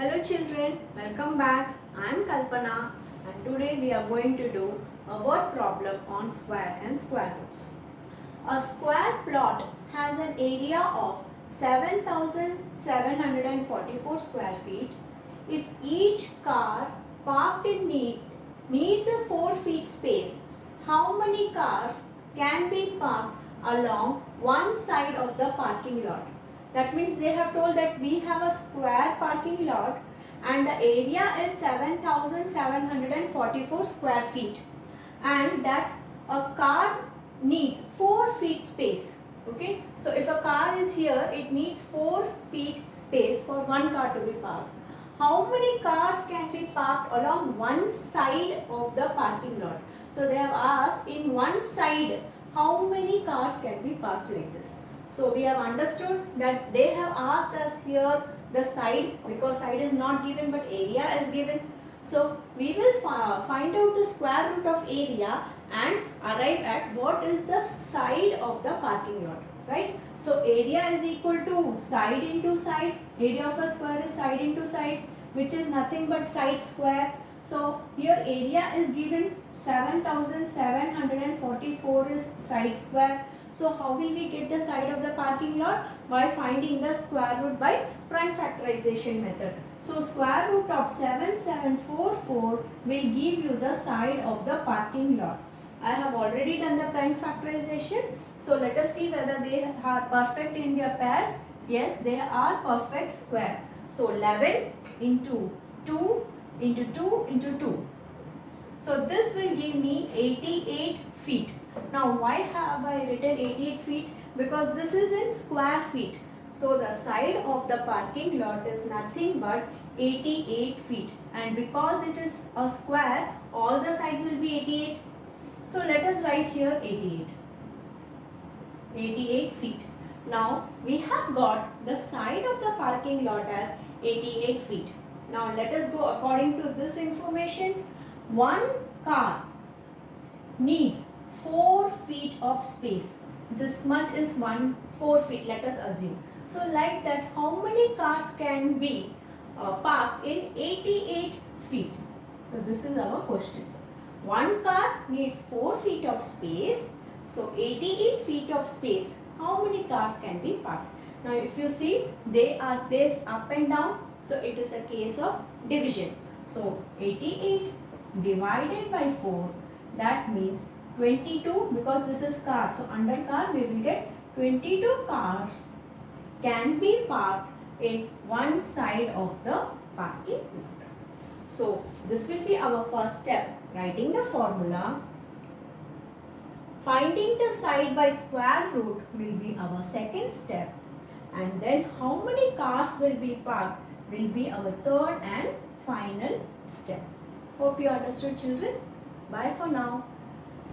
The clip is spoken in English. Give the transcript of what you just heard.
Hello children, welcome back. I am Kalpana and today we are going to do a word problem on square and square roots. A square plot has an area of 7,744 square feet. If each car parked in needs a 4 feet space, how many cars can be parked along one side of the parking lot? That means they have told that we have a square parking lot and the area is 7,744 square feet and that a car needs 4 feet space. Okay, so if a car is here, it needs 4 feet space for one car to be parked. How many cars can be parked along one side of the parking lot? So they have asked in one side how many cars can be parked like this. So we have understood that they have asked us here the side, because side is not given but area is given. So we will find out the square root of area and arrive at what is the side of the parking lot, right? So area is equal to side into side. Area of a square is side into side, which is nothing but side square. So here area is given 7,744 is side square. So how will we get the side of the parking lot? By finding the square root by prime factorization method. So square root of 7744 will give you the side of the parking lot. I have already done the prime factorization. So let us see whether they are perfect in their pairs. Yes, they are perfect square. So 11 into 2 into 2 into 2. So this will give me 88 feet. Now why have I written 88 feet? Because this is in square feet. So the side of the parking lot is nothing but 88 feet. And because it is a square, all the sides will be 88. So let us write here 88. 88 feet. Now we have got the side of the parking lot as 88 feet. Now let us go according to this information. One car needs 4 feet of space. This much is 4 feet, let us assume. So like that, how many cars can be parked in 88 feet? So this is our question. One car needs 4 feet of space. So 88 feet of space, how many cars can be parked? Now if you see, they are placed up and down. So it is a case of division. So 88 divided by 4, that means 22, because this is car. So under car we will get 22 cars can be parked in one side of the parking lot. So this will be our first step, writing the formula. Finding the side by square root will be our second step, and then how many cars will be parked will be our third and final step. Hope you understood, children. Bye for now.